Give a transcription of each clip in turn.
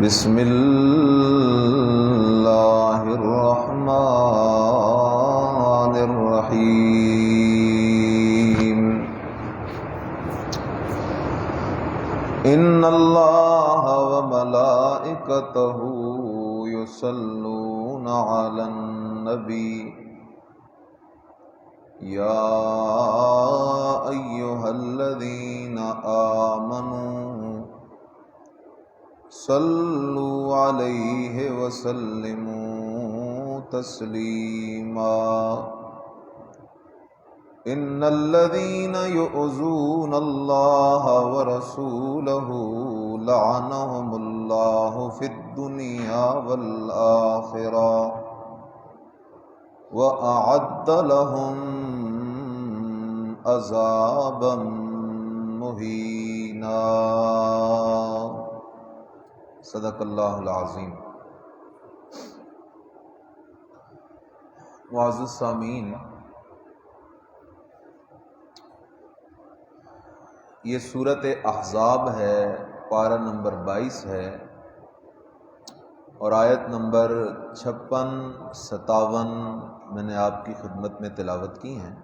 بسم اللہ الرحمن الرحیم ان اللہ وملائکتہ یصلون علی النبی یا ایہا الذین آمنوا صلوا علیہ وسلموا تسلیما ان الذین یؤذون اللہ ورسولہ لعنہم اللہ فی الدنیا والآخرہ وأعد لهم عذابا مہینا۔ صدق اللہ العظیم۔ معزز سامعین، یہ سورۃ احزاب ہے، پارہ نمبر 22 ہے اور آیت نمبر 56 57 میں نے آپ کی خدمت میں تلاوت کی ہیں۔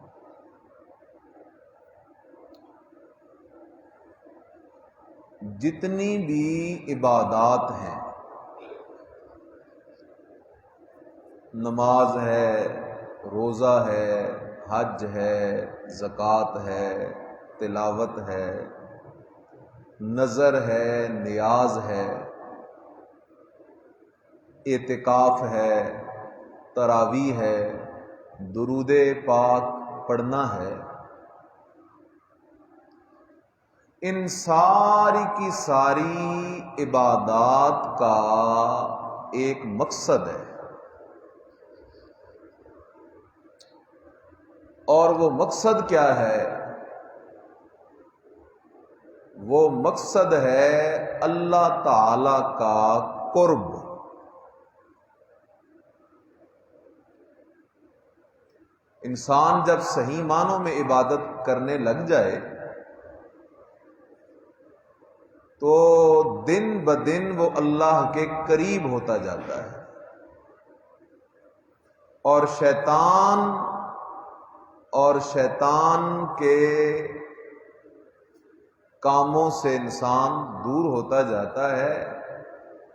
جتنی بھی عبادات ہیں، نماز ہے، روزہ ہے، حج ہے، زکوٰۃ ہے، تلاوت ہے، نذر ہے، نیاز ہے، اعتکاف ہے، تراویح ہے، درود پاک پڑھنا ہے، ان ساری کی ساری عبادات کا ایک مقصد ہے، اور وہ مقصد کیا ہے؟ وہ مقصد ہے اللہ تعالی کا قرب۔ انسان جب صحیح معنوں میں عبادت کرنے لگ جائے تو دن بدن وہ اللہ کے قریب ہوتا جاتا ہے، اور شیطان کے کاموں سے انسان دور ہوتا جاتا ہے،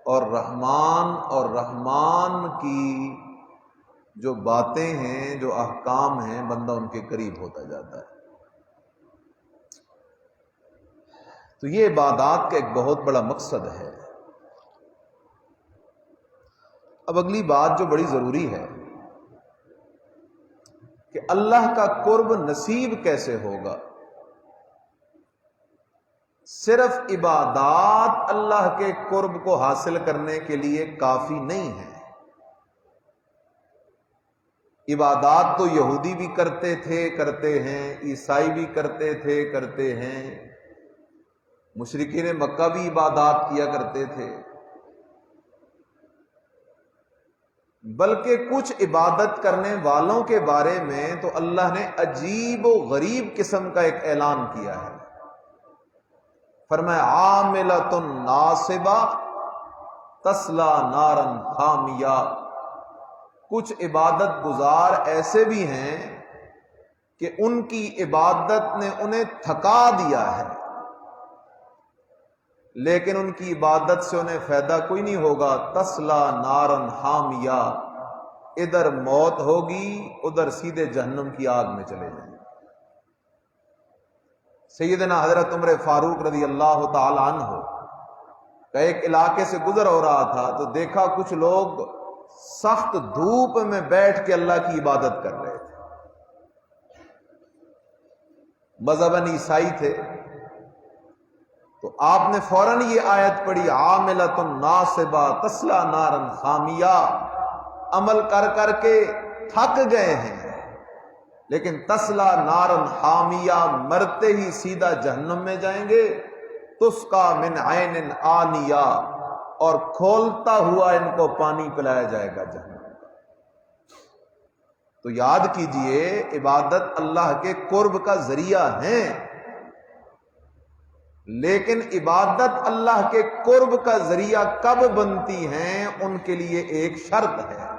اور رحمان کی جو باتیں ہیں، جو احکام ہیں، بندہ ان کے قریب ہوتا جاتا ہے۔ تو یہ عبادات کا ایک بہت بڑا مقصد ہے۔ اب اگلی بات جو بڑی ضروری ہے کہ اللہ کا قرب نصیب کیسے ہوگا؟ صرف عبادات اللہ کے قرب کو حاصل کرنے کے لیے کافی نہیں ہے۔ عبادات تو یہودی بھی کرتے ہیں، عیسائی بھی کرتے ہیں، مشرکین مکہ بھی عبادات کیا کرتے تھے، بلکہ کچھ عبادت کرنے والوں کے بارے میں تو اللہ نے عجیب و غریب قسم کا ایک اعلان کیا ہے۔ فرمایا عاملۃ ناصبہ تصلی نارا حامیہ۔ کچھ عبادت گزار ایسے بھی ہیں کہ ان کی عبادت نے انہیں تھکا دیا ہے، لیکن ان کی عبادت سے انہیں فائدہ کوئی نہیں ہوگا۔ تصلی نارا حامیہ، ادھر موت ہوگی، ادھر سیدھے جہنم کی آگ میں چلے جائیں۔ سیدنا حضرت عمر فاروق رضی اللہ تعالی عنہ کا ایک علاقے سے گزر ہو رہا تھا تو دیکھا کچھ لوگ سخت دھوپ میں بیٹھ کے اللہ کی عبادت کر رہے تھے، مذہباً عیسائی تھے۔ تو آپ نے فوراً یہ آیت پڑھی عاملۃ ناصبہ تصلی نارا حامیہ۔ عمل کر کر کے تھک گئے ہیں، لیکن تصلی نارا حامیہ، مرتے ہی سیدھا جہنم میں جائیں گے۔ تسقی من عین آنیہ، اور کھولتا ہوا ان کو پانی پلایا جائے گا جہنم کا۔ تو یاد کیجئے، عبادت اللہ کے قرب کا ذریعہ ہیں، لیکن عبادت اللہ کے قرب کا ذریعہ کب بنتی ہیں، ان کے لیے ایک شرط ہے۔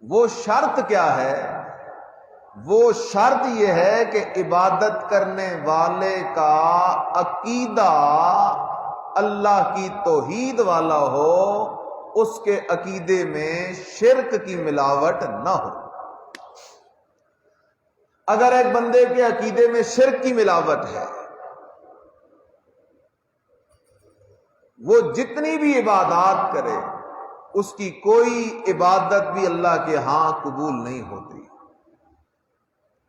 وہ شرط کیا ہے؟ وہ شرط یہ ہے کہ عبادت کرنے والے کا عقیدہ اللہ کی توحید والا ہو، اس کے عقیدے میں شرک کی ملاوٹ نہ ہو۔ اگر ایک بندے کے عقیدے میں شرک کی ملاوٹ ہے، وہ جتنی بھی عبادات کرے اس کی کوئی عبادت بھی اللہ کے ہاں قبول نہیں ہوتی۔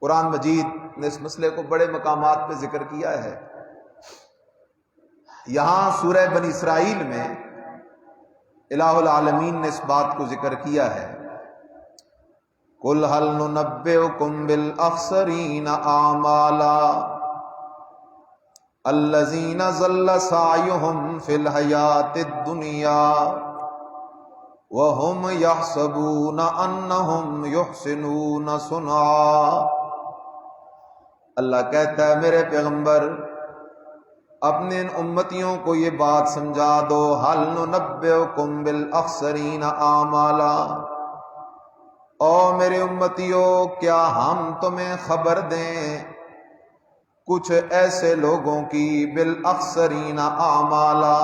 قرآن مجید نے اس مسئلے کو بڑے مقامات پہ ذکر کیا ہے۔ یہاں سورہ بنی اسرائیل میں الہ العالمین نے اس بات کو ذکر کیا ہے، قُلْ هَلْ نُنَبِّئُكُمْ بِالْأَخْسَرِينَ أَعْمَالًا الَّذِينَ ضَلَّ سَعْيُهُمْ فِي الْحَيَاةِ الدُّنْيَا وَهُمْ يَحْسَبُونَ أَنَّهُمْ يُحْسِنُونَ صُنْعًا۔ اللہ کہتا ہے میرے پیغمبر اپنے ان امتیوں کو یہ بات سمجھا دو، هَلْ نُنَبِّئُكُمْ بِالْأَخْسَرِينَ أَعْمَالًا، او میرے امتیوں کیا ہم تمہیں خبر دیں کچھ ایسے لوگوں کی، بالاخسرین اعمالا،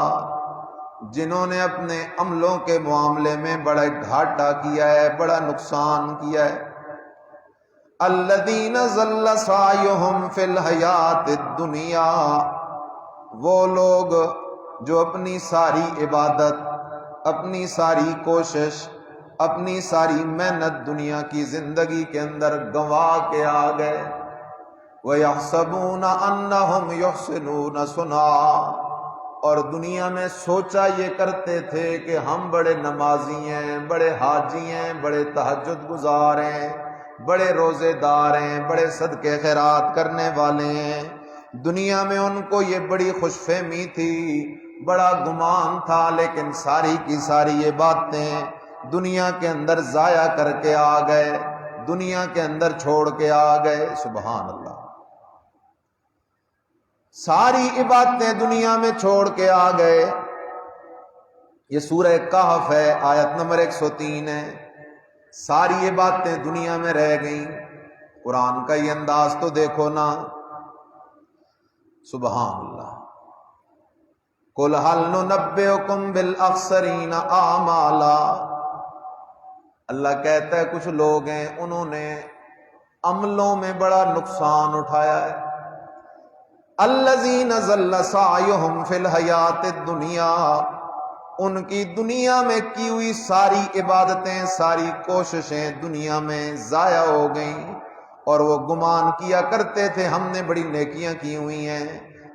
جنہوں نے اپنے عملوں کے معاملے میں بڑا گھاٹا کیا ہے، بڑا نقصان کیا ہے۔ الذین ضل سعیہم فی الحیات الدنیا، وہ لوگ جو اپنی ساری عبادت، اپنی ساری کوشش، اپنی ساری محنت دنیا کی زندگی کے اندر گنوا کے آ گئے، وَيَحْسَبُونَ أَنَّهُمْ يُحْسِنُونَ صُنْعًا، اور دنیا میں سوچا یہ کرتے تھے کہ ہم بڑے نمازی ہیں، بڑے حاجی ہیں، بڑے تہجد گزار ہیں، بڑے روزے دار ہیں، بڑے صدقے خیرات کرنے والے ہیں۔ دنیا میں ان کو یہ بڑی خوش فہمی تھی، بڑا گمان تھا، لیکن ساری کی ساری یہ باتیں دنیا کے اندر ضائع کر کے آ گئے، دنیا کے اندر چھوڑ کے آ گئے۔ سبحان اللہ، ساری عبادتیں دنیا میں چھوڑ کے آ گئے۔ یہ سورہ کہف ہے، آیت نمبر 103 ہے۔ ساری عبادتیں دنیا میں رہ گئیں۔ قرآن کا یہ انداز تو دیکھو نا، سبحان اللہ۔ قُلْ هَلْ نُنَبِّئُكُمْ بِالْأَخْسَرِينَ أَعْمَالًا، اللہ کہتا ہے کچھ لوگ ہیں انہوں نے عملوں میں بڑا نقصان اٹھایا ہے۔ الذین ضل سعیہم فی الحیات الدنیا، ان کی دنیا میں کی ہوئی ساری عبادتیں، ساری کوششیں دنیا میں ضائع ہو گئیں، اور وہ گمان کیا کرتے تھے ہم نے بڑی نیکیاں کی ہوئی ہیں۔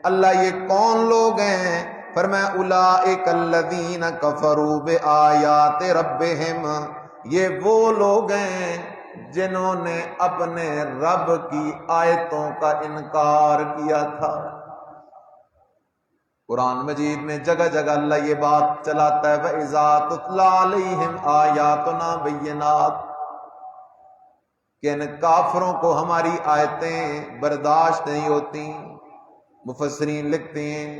اللہ یہ کون لوگ ہیں؟ فرمایا اولئک الذین کفروا بآیات ربہم، یہ وہ لوگ ہیں جنہوں نے اپنے رب کی آیتوں کا انکار کیا تھا۔ قرآن مجید میں جگہ جگہ اللہ یہ بات چلاتا ہے، وَإِذَا تُتْلَىٰ عَلَيْهِمْ آیَاتُنَا بَيِّنَاتٍ، کہ ان کافروں کو ہماری آیتیں برداشت نہیں ہوتی۔ مفسرین لکھتے ہیں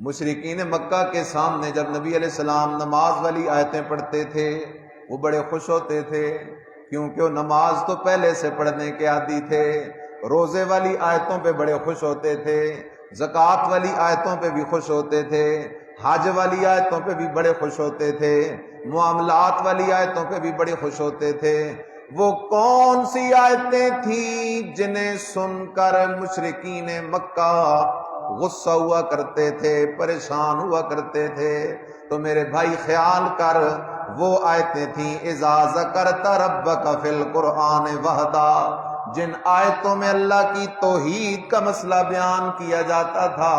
مشرکین مکہ کے سامنے جب نبی علیہ السلام نماز والی آیتیں پڑھتے تھے وہ بڑے خوش ہوتے تھے، کیونکہ وہ نماز تو پہلے سے پڑھنے کے عادی تھے۔ روزے والی آیتوں پہ بڑے خوش ہوتے تھے، زکوٰۃ والی آیتوں پہ بھی خوش ہوتے تھے، حج والی آیتوں پہ بھی بڑے خوش ہوتے تھے، معاملات والی آیتوں پہ بھی بڑے خوش ہوتے تھے۔ وہ کون سی آیتیں تھیں جنہیں سن کر مشرکین مکہ غصہ ہوا کرتے تھے، پریشان ہوا کرتے تھے؟ تو میرے بھائی خیال کر، وہ آیتیں تھیں اذا ذکرت ربک فی القرآن وحدہ، جن آیتوں میں اللہ کی توحید کا مسئلہ بیان کیا جاتا تھا۔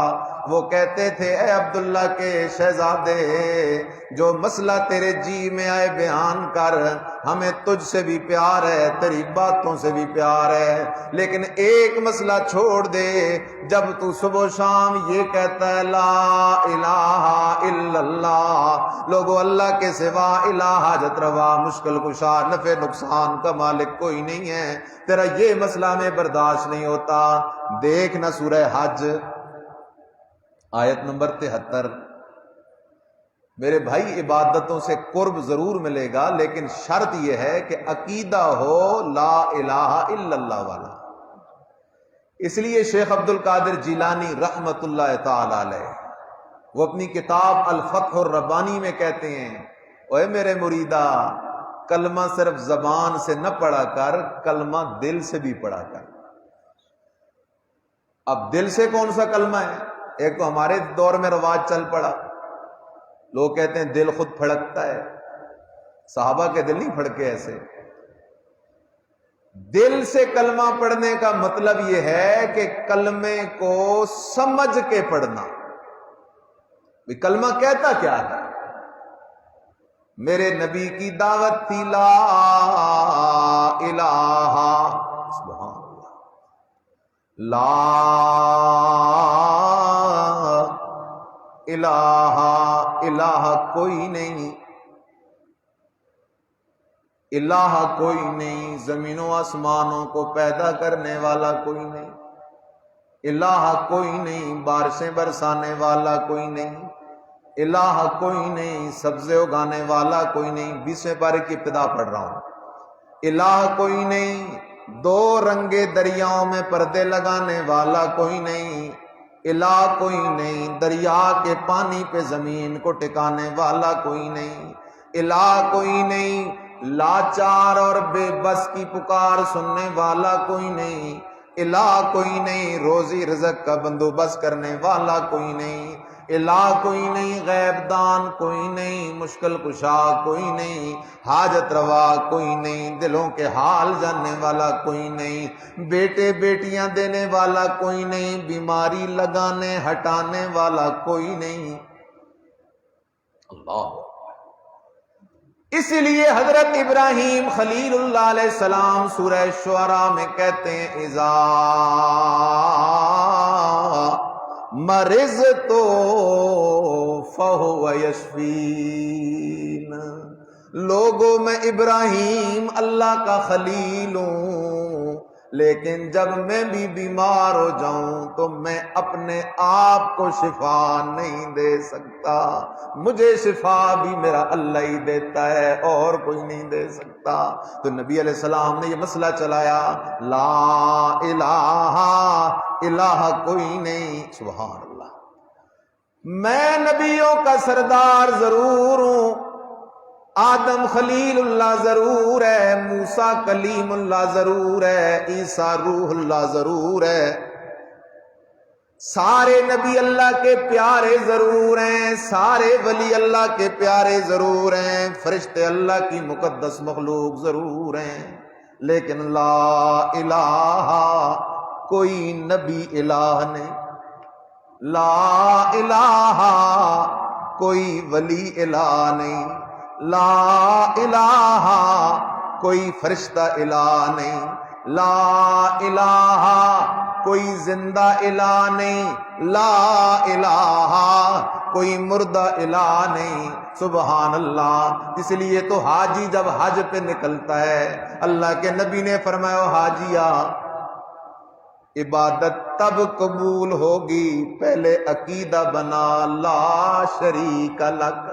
وہ کہتے تھے اے عبداللہ کے شہزادے، جو مسئلہ تیرے جی میں آئے بیان کر، ہمیں تجھ سے بھی پیار ہے، تیری باتوں سے بھی پیار ہے، لیکن ایک مسئلہ چھوڑ دے، جب تو صبح و شام یہ کہتا ہے لا الہ الا اللہ، لوگو اللہ کے سوا الہ حاجت روا، مشکل کشا، نفع نقصان کا مالک کوئی نہیں ہے، تیرا یہ مسئلہ میں برداشت نہیں ہوتا۔ دیکھ نہ سورہ حج، آیت نمبر 73۔ میرے بھائی عبادتوں سے قرب ضرور ملے گا، لیکن شرط یہ ہے کہ عقیدہ ہو لا الہ الا اللہ والا۔ اس لیے شیخ عبد القادر جیلانی رحمت اللہ تعالی علیہ وہ اپنی کتاب الفتح الربانی میں کہتے ہیں، اوے میرے مریدا، کلمہ صرف زبان سے نہ پڑھا کر، کلمہ دل سے بھی پڑھا کر۔ اب دل سے کون سا کلمہ ہے؟ ایک تو ہمارے دور میں رواج چل پڑا، لوگ کہتے ہیں دل خود پھڑکتا ہے، صحابہ کے دل نہیں پھڑکے ایسے۔ دل سے کلمہ پڑھنے کا مطلب یہ ہے کہ کلمے کو سمجھ کے پڑھنا۔ کلمہ کہتا کیا ہے؟ میرے نبی کی دعوت تھی لا الہ، سبحان اللہ، لا الہ، الہ کوئی نہیں، الہ کوئی نہیں، زمینوں آسمانوں کو پیدا کرنے والا کوئی نہیں، الہ کوئی نہیں، بارشیں برسانے والا کوئی نہیں، الہ کوئی نہیں، سبزے اگانے والا کوئی نہیں۔ 20ویں پارے کی ابتدا پڑھ رہا ہوں۔ الہ کوئی نہیں، دو رنگے دریاؤں میں پردے لگانے والا کوئی نہیں، الہ کوئی نہیں، دریا کے پانی پہ زمین کو ٹکانے والا کوئی نہیں، الہ کوئی نہیں، لاچار اور بے بس کی پکار سننے والا کوئی نہیں، الہ کوئی نہیں، روزی رزق کا بندوبست کرنے والا کوئی نہیں، الہ کوئی نہیں، غیب دان کوئی نہیں، مشکل کشا کوئی نہیں، حاجت روا کوئی نہیں، دلوں کے حال جاننے والا کوئی نہیں، بیٹے بیٹیاں دینے والا کوئی نہیں، بیماری لگانے ہٹانے والا کوئی نہیں۔ اللہ، اس لیے حضرت ابراہیم خلیل اللہ علیہ السلام سورہ شعراء میں کہتے ہیں اذا مرضت فہو یشفین، لوگوں میں ابراہیم اللہ کا خلیل ہوں، لیکن جب میں بھی بیمار ہو جاؤں تو میں اپنے آپ کو شفا نہیں دے سکتا، مجھے شفا بھی میرا اللہ ہی دیتا ہے، اور کوئی نہیں دے سکتا۔ تو نبی علیہ السلام نے یہ مسئلہ چلایا، لا الہ، الہ کوئی نہیں، سبحان اللہ۔ میں نبیوں کا سردار ضرور ہوں، آدم خلیل اللہ ضرور ہے، موسیٰ کلیم اللہ ضرور ہے، عیسیٰ روح اللہ ضرور ہے، سارے نبی اللہ کے پیارے ضرور ہیں، سارے ولی اللہ کے پیارے ضرور ہیں، فرشتے اللہ کی مقدس مخلوق ضرور ہیں، لیکن لا الہ، کوئی نبی الہ نہیں، لا الہ، کوئی ولی الہ نہیں، لا الہ، کوئی فرشتہ الہ نہیں، لا الہ، کوئی زندہ الہ نہیں، لا الہ، کوئی مردہ الہ نہیں، سبحان اللہ۔ اس لیے تو حاجی جب حج پہ نکلتا ہے، اللہ کے نبی نے فرمایا حاجیہ، عبادت تب قبول ہوگی پہلے عقیدہ بنا لا شریک لک،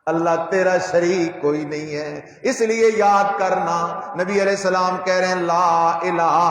اللہ تیرا شریک کوئی نہیں ہے۔ اس لیے یاد کرنا، نبی علیہ السلام کہہ رہے ہیں لا الہ،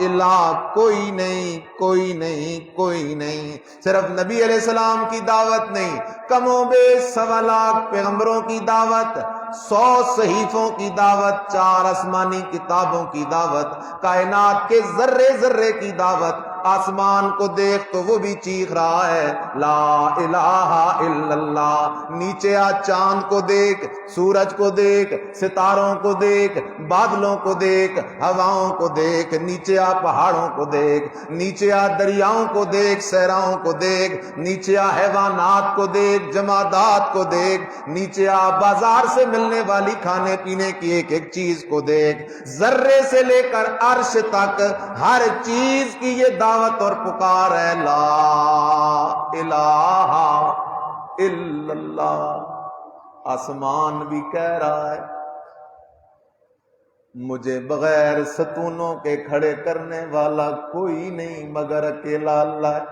الہ کوئی نہیں، کوئی نہیں، کوئی نہیں۔ صرف نبی علیہ السلام کی دعوت نہیں، کم و بیش 1.25 لاکھ پیغمبروں کی دعوت، 100 صحیفوں کی دعوت، 4 آسمانی کتابوں کی دعوت، کائنات کے ذرے ذرے کی دعوت، آسمان کو دیکھ تو وہ بھی چیخ رہا ہے لا الہ الا اللہ، نیچے آ چاند کو دیکھ، سورج کو دیکھ، ستاروں کو دیکھ، بادلوں کو دیکھ، ہواؤں کو دیکھ، نیچے آ پہاڑوں کو دیکھ، نیچے آ دریاؤں کو دیکھ، صحراؤں کو دیکھ، نیچے آ حیوانات کو دیکھ، جمادات کو دیکھ، نیچے آ بازار سے ملنے والی کھانے پینے کی ایک ایک چیز کو دیکھ، ذرے سے لے کر عرش تک ہر چیز کی یہ دعوت اور پکار ہے لا الہ الا اللہ۔ آسمان بھی کہہ رہا ہے مجھے بغیر ستونوں کے کھڑے کرنے والا کوئی نہیں مگر اکیلا اللہ ہے،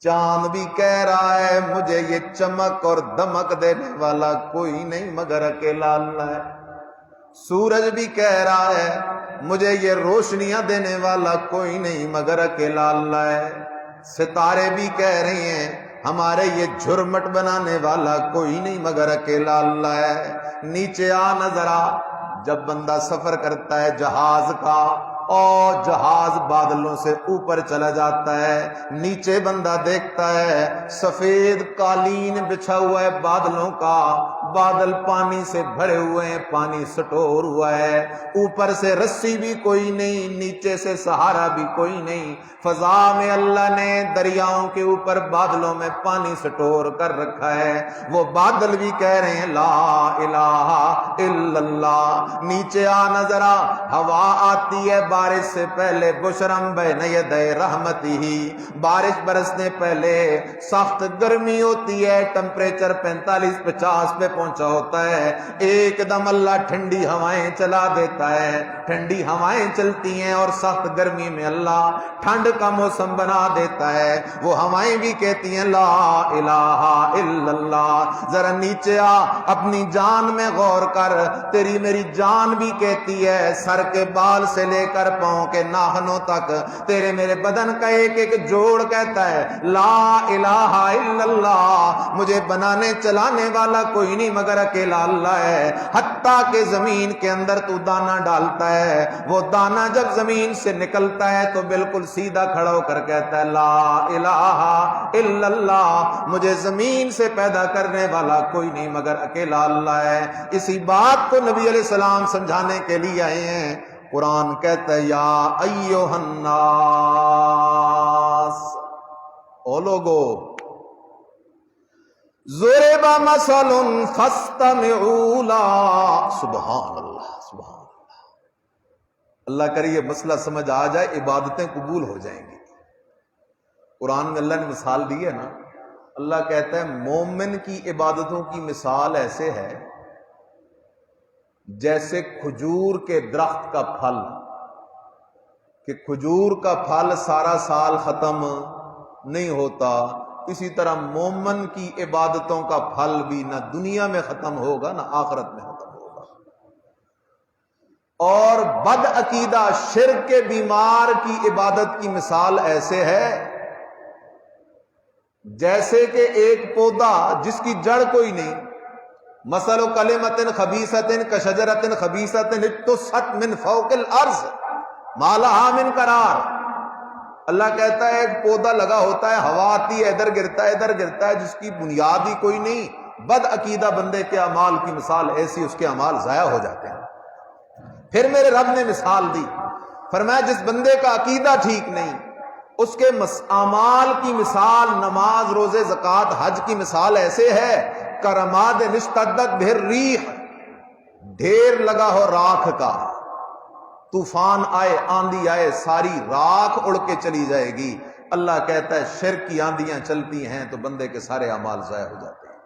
چاند بھی کہہ رہا ہے مجھے یہ چمک اور دمک دینے والا کوئی نہیں مگر اکیلا اللہ ہے۔ سورج بھی کہہ رہا ہے مجھے یہ روشنیاں دینے والا کوئی نہیں مگر اکیلا اللہ ہے۔ ستارے بھی کہہ رہے ہیں ہمارے یہ جھرمٹ بنانے والا کوئی نہیں مگر اکیلا اللہ ہے۔ نیچے آ نظر آ، جب بندہ سفر کرتا ہے جہاز کا اور جہاز بادلوں سے اوپر چلا جاتا ہے، نیچے بندہ دیکھتا ہے سفید قالین بچھا ہوا ہے بادلوں کا، بادل پانی سے بھرے ہوئے ہیں، پانی سٹور ہوا ہے، اوپر سے رسی بھی کوئی نہیں، نیچے سے سہارا بھی کوئی نہیں، فضا میں اللہ نے دریاؤں کے اوپر بادلوں میں پانی سٹور کر رکھا ہے۔ وہ بادل بھی کہہ رہے ہیں لا الہ الا اللہ۔ نیچے آ نظر آ، ہوا آتی ہے بارش سے پہلے، بشرم بین یدی رحمتی ہی، بارش برسنے پہلے سخت گرمی ہوتی ہے، ٹمپریچر 45-50 پہ پہنچا ہوتا ہے، ایک دم اللہ ٹھنڈی ہوائیں چلا دیتا ہے، ٹھنڈی ہوائیں چلتی ہیں اور سخت گرمی میں اللہ ٹھنڈ کا موسم بنا دیتا ہے۔ وہ ہوائیں بھی کہتی ہیں لا الہ الا اللہ۔ ذرا نیچے آ، اپنی جان میں غور کر، تیری میری جان بھی کہتی ہے، سر کے بال سے لے کر پاؤں کے ناخنوں تک، تیرے میرے بدن کا ایک ایک جوڑ کہتا ہے لا الہ الا اللہ۔ مجھے بنانے چلانے والا کوئی نہیں مگر اکیلا اللہ ہے۔ حتیٰ کہ زمین کے اندر تو دانہ ڈالتا ہے، وہ دانہ جب زمین سے نکلتا ہے تو بالکل سیدھا کھڑا ہو کر کہتا ہے لا الہ الا اللہ۔ مجھے زمین سے پیدا کرنے والا کوئی نہیں مگر اکیلا اللہ ہے۔ اسی بات کو نبی علیہ السلام سمجھانے کے لیے آئے ہیں۔ قرآن کہتا ہے یا ایھا الناس، او لوگو، ضرب مثل فاستمعوا له۔ سبحان اللہ، سبحان اللہ۔ اللہ کرے یہ مسئلہ سمجھ آ جائے، عبادتیں قبول ہو جائیں گی۔ قرآن میں اللہ نے مثال دی ہے نا، اللہ کہتا ہے مومن کی عبادتوں کی مثال ایسے ہے جیسے کھجور کے درخت کا پھل، کہ کھجور کا پھل سارا سال ختم نہیں ہوتا، اسی طرح مومن کی عبادتوں کا پھل بھی نہ دنیا میں ختم ہوگا نہ آخرت میں ختم ہوگا۔ اور بد عقیدہ شرک کے بیمار کی عبادت کی مثال ایسے ہے جیسے کہ ایک پودا جس کی جڑ کوئی نہیں، مثل کلمۃ خبیثۃ کشجرۃ خبیثۃ اجتثت من فوق الارض ما لها من قرار۔ اللہ کہتا ہے ایک پودا لگا ہوتا ہے، ہوا آتی ہے ادھر گرتا ہے ادھر گرتا ہے، جس کی بنیاد ہی کوئی نہیں۔ بد عقیدہ بندے کے اعمال کی مثال ایسی، اس کے اعمال ضائع ہو جاتے ہیں۔ پھر میرے رب نے مثال دی، فرمایا جس بندے کا عقیدہ ٹھیک نہیں، اس کے اعمال کی مثال، نماز روزے زکوٰۃ حج کی مثال ایسے ہے کرماد اشتدت بہ الریح، ڈھیر لگا ہو راکھ کا، طوفان آئے آندھی آئے ساری راکھ اڑ کے چلی جائے گی۔ اللہ کہتا ہے شرک کی آندیاں چلتی ہیں تو بندے کے سارے اعمال ضائع ہو جاتے ہیں۔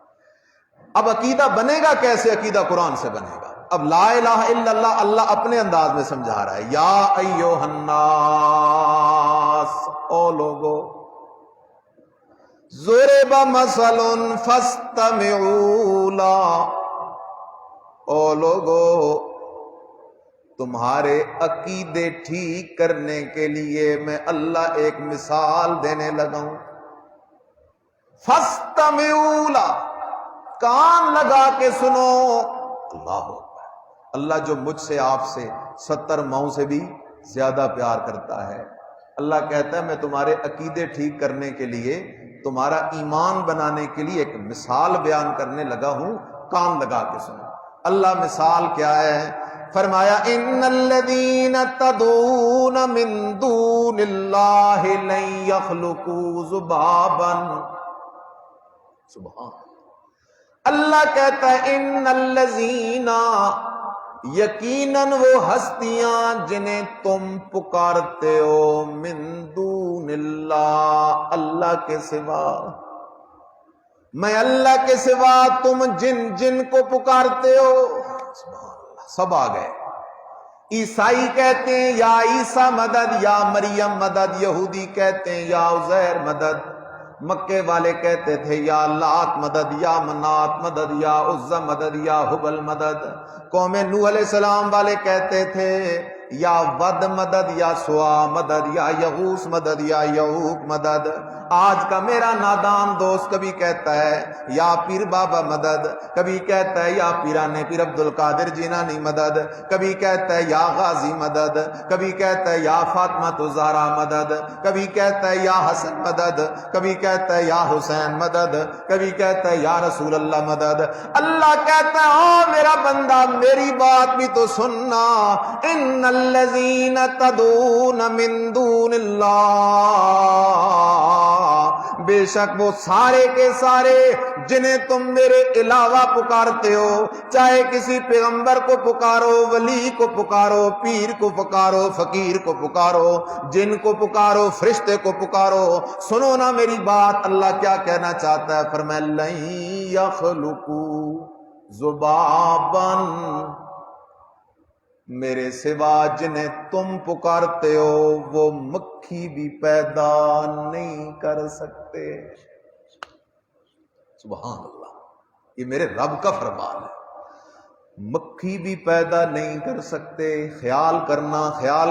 اب عقیدہ بنے گا کیسے؟ عقیدہ قرآن سے بنے گا۔ اب لا الہ الا اللہ اللہ اپنے انداز میں سمجھا رہا ہے، یا ایھا الناس، او لوگو، ضرب مثل فاستمعوا له، او لوگو، تمہارے عقیدے ٹھیک کرنے کے لیے میں اللہ ایک مثال دینے لگا ہوں۔ فاستمعوا له، کان لگا کے سنو۔ اللہ اکبر، اللہ جو مجھ سے آپ سے 70 ماؤں سے بھی زیادہ پیار کرتا ہے، اللہ کہتا ہے میں تمہارے عقیدے ٹھیک کرنے کے لیے، تمہارا ایمان بنانے کے لیے ایک مثال بیان کرنے لگا ہوں، کان لگا کے سنو۔ اللہ مثال کیا ہے؟ فرمایا ان الذین تدعون من دون اللہ لن یخلقوا ذبابا۔ سبحان اللہ کہتا ہے ان الذین، یقیناً وہ ہستیاں جنہیں تم پکارتے ہو، من دون اللہ، اللہ کے سوا، میں اللہ کے سوا تم جن کو پکارتے ہو، سبحان اللہ، سب آ گئے۔ عیسائی کہتے ہیں یا عیسیٰ مدد، یا مریم مدد، یہودی کہتے ہیں یا عزیر مدد، مکے والے کہتے تھے یا لات مدد، یا منات مدد، یا عزا مدد، یا حبل مدد. قوم نوح علیہ السلام والے کہتے تھے یا ود مدد، یا سوا مدد، یا یغوث مدد، یا یعوق مدد. آج کا میرا نادان دوست کبھی کہتا ہے یا پیر بابا مدد، کبھی کہتا ہے یا پیرانے پیر عبد القادر جیلانی مدد، کبھی کہتا ہے یا غازی مدد، کبھی کہتا ہے یا فاطمہ الزہرا مدد، کبھی کہتا ہے یا حسن مدد، کبھی کہتا ہے یا حسین مدد، کبھی کہتا ہے یا رسول اللہ مدد. اللہ کہتا ہے او میرا بندہ میری بات بھی تو سننا. ان الذین تدعون من دون اللہ، بے شک وہ سارے کے سارے جنہیں تم میرے علاوہ پکارتے ہو، چاہے کسی پیغمبر کو پکارو، ولی کو پکارو، پیر کو پکارو، فقیر کو پکارو، جن کو پکارو، فرشتے کو پکارو، سنو نا میری بات. اللہ کیا کہنا چاہتا ہے؟ فرمایا لن یخلقوا ذبابا، میرے سوا جنہیں تم پکارتے ہو وہ مکھی بھی پیدا نہیں کر سکتے. سبحان اللہ، یہ میرے رب کا فرمان ہے. مکھی بھی پیدا نہیں کر سکتے. خیال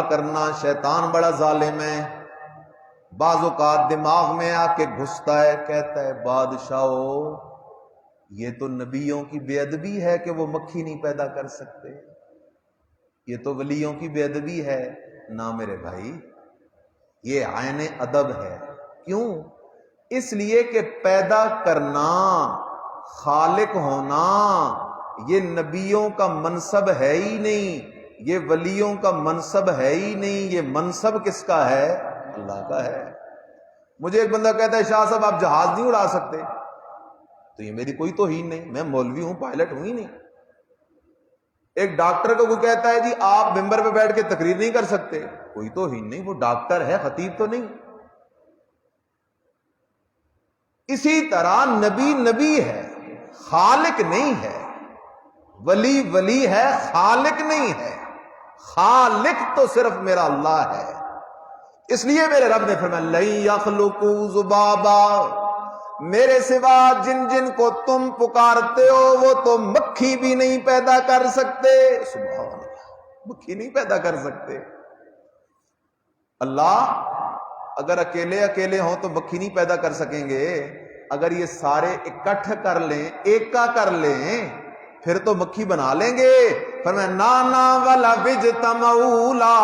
کرنا شیطان بڑا ظالم ہے. بعض اوقات دماغ میں آ کے گھستا ہے، کہتا ہے بادشاہو یہ تو نبیوں کی بے ادبی ہے کہ وہ مکھی نہیں پیدا کر سکتے، یہ تو ولیوں کی بے ادبی ہے. نہ میرے بھائی، یہ عین ادب ہے. کیوں؟ اس لیے کہ پیدا کرنا، خالق ہونا یہ نبیوں کا منصب ہے ہی نہیں، یہ ولیوں کا منصب ہے ہی نہیں. یہ منصب کس کا ہے؟ اللہ کا ہے. مجھے ایک بندہ کہتا ہے شاہ صاحب آپ جہاز نہیں اڑا سکتے، تو یہ میری کوئی توہین نہیں، میں مولوی ہوں، پائلٹ ہوں ہی نہیں. ایک ڈاکٹر کو کوئی کہتا ہے جی آپ ممبر پہ بیٹھ کے تقریر نہیں کر سکتے، کوئی توہین نہیں، وہ ڈاکٹر ہے، خطیب تو نہیں. اسی طرح نبی نبی ہے، خالق نہیں ہے. ولی ولی ہے، خالق نہیں ہے. خالق تو صرف میرا اللہ ہے. اس لیے میرے رب نے فرمایا لن یخلقوا ذبابا، میرے سوا جن جن کو تم پکارتے ہو وہ تو مکھی بھی نہیں پیدا کر سکتے. سبحان اللہ، مکھی نہیں پیدا کر سکتے. اللہ اگر اکیلے ہوں تو مکھی نہیں پیدا کر سکیں گے. اگر یہ سارے اکٹھ کر لیں، ایکا کر لیں، پھر تو مکھی بنا لیں گے. فرمایا نانا والا وجتمعولا،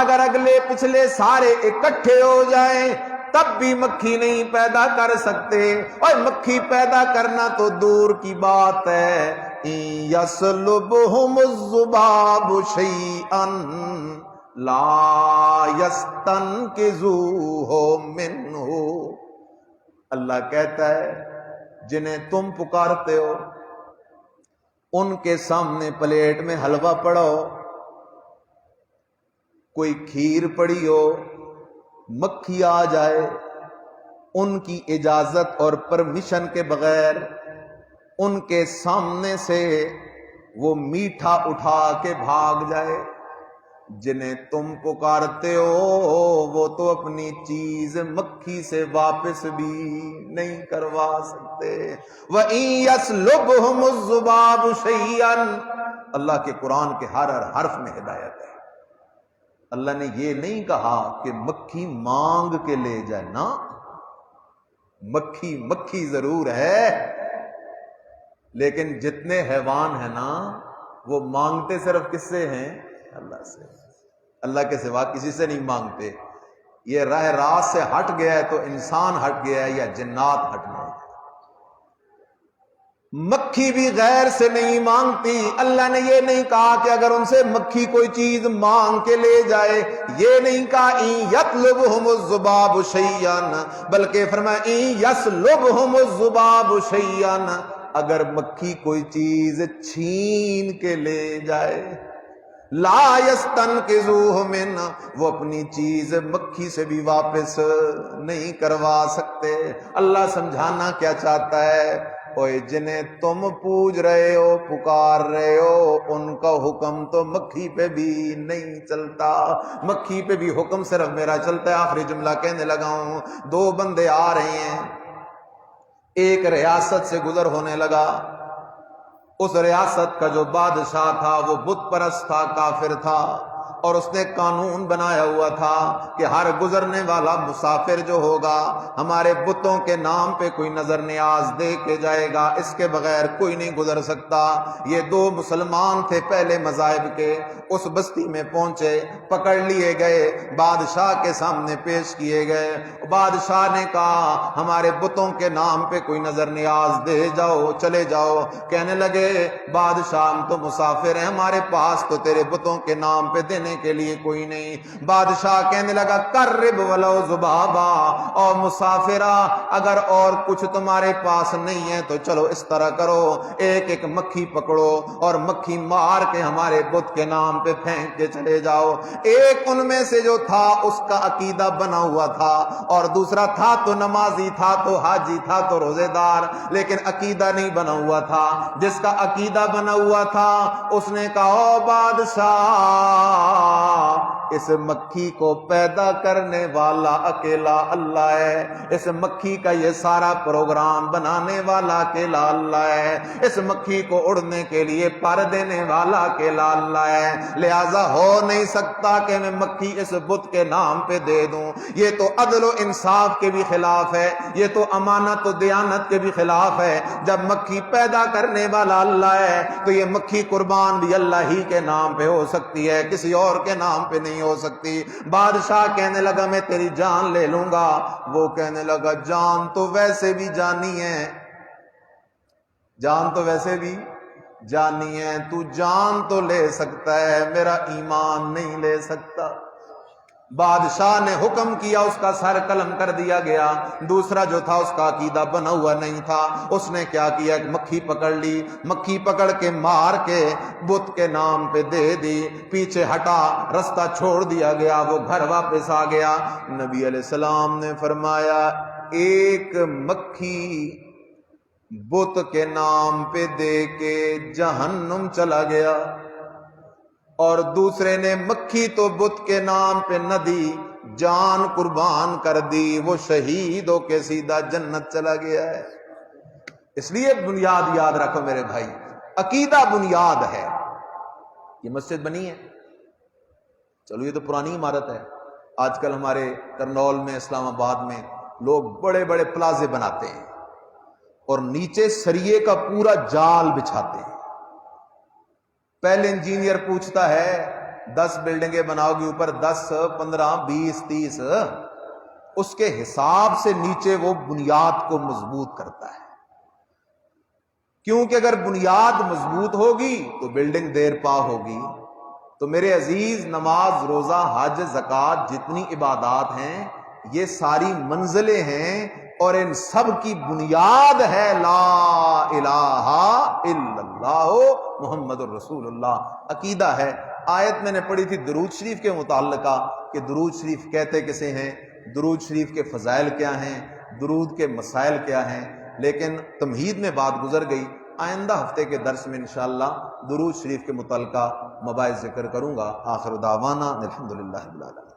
اگر اگلے پچھلے سارے اکٹھے ہو جائیں تب بھی مکھی نہیں پیدا کر سکتے. اور مکھی پیدا کرنا تو دور کی بات ہے. یسلبہم الذباب شیئا لا یستنقذوہ منہ، اللہ کہتا ہے جنہیں تم پکارتے ہو ان کے سامنے پلیٹ میں حلوہ پڑا ہو، کوئی کھیر پڑی ہو، مکھی آ جائے، ان کی اجازت اور پرمیشن کے بغیر ان کے سامنے سے وہ میٹھا اٹھا کے بھاگ جائے. جنہیں تم پکارتے ہو وہ تو اپنی چیز مکھی سے واپس بھی نہیں کروا سکتے. وَإِن يَسْلُبْهُمُ الذُّبَابُ شَيْئًا، اللہ کے قرآن کے ہر حرف میں ہدایت ہے. اللہ نے یہ نہیں کہا کہ مکھی مانگ کے لے جائے، نا، مکھی ضرور ہے، لیکن جتنے حیوان ہیں نا وہ مانگتے صرف کس سے ہیں؟ اللہ سے. اللہ کے سوا کسی سے نہیں مانگتے. یہ راہ راست سے ہٹ گیا ہے تو انسان ہٹ گیا ہے یا جنات ہٹ گئے. مکھی بھی غیر سے نہیں مانگتی. اللہ نے یہ نہیں کہا کہ اگر ان سے مکھی کوئی چیز مانگ کے لے جائے، یہ نہیں کہا ان یطلبہم الذباب شیئا، بلکہ فرمایا ان یسلبہم الذباب شیئا، اگر مکھی کوئی چیز چھین کے لے جائے، لا یستنقذوہ منہ، وہ اپنی چیز مکھی سے بھی واپس نہیں کروا سکتے. اللہ سمجھانا کیا چاہتا ہے؟ اوے جنہیں تم پوج رہے ہو، پکار رہے ہو، ان کا حکم تو مکھی پہ بھی نہیں چلتا. مکھی پہ بھی حکم صرف میرا چلتا ہے. آخری جملہ کہنے لگا ہوں، دو بندے آ رہے ہیں، ایک ریاست سے گزر ہونے لگا، اس ریاست کا جو بادشاہ تھا وہ بت پرست تھا، کافر تھا، اور اس نے قانون بنایا ہوا تھا کہ ہر گزرنے والا مسافر جو ہوگا ہمارے بتوں کے نام پہ کوئی نظر نیاز دے کے جائے گا، اس کے بغیر کوئی نہیں گزر سکتا۔ یہ دو مسلمان تھے پہلے مذاہب کے، اس بستی میں پہنچے، پکڑ لیے گئے، بادشاہ کے سامنے پیش کیے گئے۔ بادشاہ نے کہا ہمارے بتوں کے نام پہ کوئی نظر نیاز دے جاؤ، چلے جاؤ۔ کہنے لگے بادشاہ ہم تو مسافر ہیں، ہمارے پاس تو تیرے بتوں کے نام پہ دینے کے لیے کوئی نہیں۔ بادشاہ کہنے لگا قرب ولو ذبابا، اور مسافرہ اگر اور کچھ تمہارے پاس نہیں ہے تو چلو اس طرح کرو، ایک ایک مکھی پکڑو اور مکھی مار کے ہمارے بت کے نام پہ پھینک کے چلے جاؤ۔ ایک ان میں سے جو تھا اس کا عقیدہ بنا ہوا تھا، اور دوسرا تھا تو نمازی، تھا تو حاجی، تھا تو روزے دار، لیکن عقیدہ نہیں بنا ہوا تھا۔ جس کا عقیدہ بنا ہوا تھا اس نے کہا او بادشاہ، اس مکھی کو پیدا کرنے والا اکیلا اللہ ہے، اس مکھی کا یہ سارا پروگرام بنانے والا اکیلا اللہ ہے، اس مکھی کو اڑنے کے لیے پر دینے والا اکیلا اللہ ہے، لہذا ہو نہیں سکتا کہ میں مکھی اس بت کے نام پہ دے دوں۔ یہ تو عدل و انصاف کے بھی خلاف ہے، یہ تو امانت و دیانت کے بھی خلاف ہے۔ جب مکھی پیدا کرنے والا اللہ ہے تو یہ مکھی قربان بھی اللہ ہی کے نام پہ ہو سکتی ہے، کسی اور کے نام پہ نہیں ہو سکتی۔ بادشاہ کہنے لگا میں تیری جان لے لوں گا۔ وہ کہنے لگا جان تو ویسے بھی جانی ہے، جان تو ویسے بھی جانی ہے، تو جان تو لے سکتا ہے، میرا ایمان نہیں لے سکتا۔ بادشاہ نے حکم کیا، اس کا سر قلم کر دیا گیا۔ دوسرا جو تھا اس کا عقیدہ بنا ہوا نہیں تھا، اس نے کیا کیا، مکھی پکڑ لی، مکھی پکڑ کے مار کے بت کے نام پہ دے دی، پیچھے ہٹا، رستہ چھوڑ دیا گیا، وہ گھر واپس آ گیا۔ نبی علیہ السلام نے فرمایا ایک مکھی بت کے نام پہ دے کے جہنم چلا گیا، اور دوسرے نے مکھی تو بت کے نام پہ نہ دی، جان قربان کر دی، وہ شہید ہو کے سیدھا جنت چلا گیا ہے۔ اس لیے بنیاد یاد رکھو میرے بھائی، عقیدہ بنیاد ہے۔ یہ مسجد بنی ہے، چلو یہ تو پرانی عمارت ہے، آج کل ہمارے کرنول میں، اسلام آباد میں لوگ بڑے بڑے پلازے بناتے ہیں اور نیچے سریے کا پورا جال بچھاتے ہیں۔ پہلے انجینئر پوچھتا ہے 10 بلڈنگیں بناؤ گی، اوپر 10 15 20 30، اس کے حساب سے نیچے وہ بنیاد کو مضبوط کرتا ہے، کیونکہ اگر بنیاد مضبوط ہوگی تو بلڈنگ دیر پا ہوگی۔ تو میرے عزیز، نماز، روزہ، حج، زکوٰۃ، جتنی عبادات ہیں یہ ساری منزلیں ہیں، اور ان سب کی بنیاد ہے لا الہ الا اللہ محمد الرسول اللہ۔ عقیدہ ہے۔ آیت میں نے پڑھی تھی درود شریف کے متعلقہ کہ درود شریف کہتے کسے ہیں، درود شریف کے فضائل کیا ہیں، درود کے مسائل کیا ہیں، لیکن تمہید میں بات گزر گئی۔ آئندہ ہفتے کے درس میں انشاءاللہ درود شریف کے متعلقہ مباحث ذکر کروں گا۔ آخر دعوانا الحمدللہ رب العالمین۔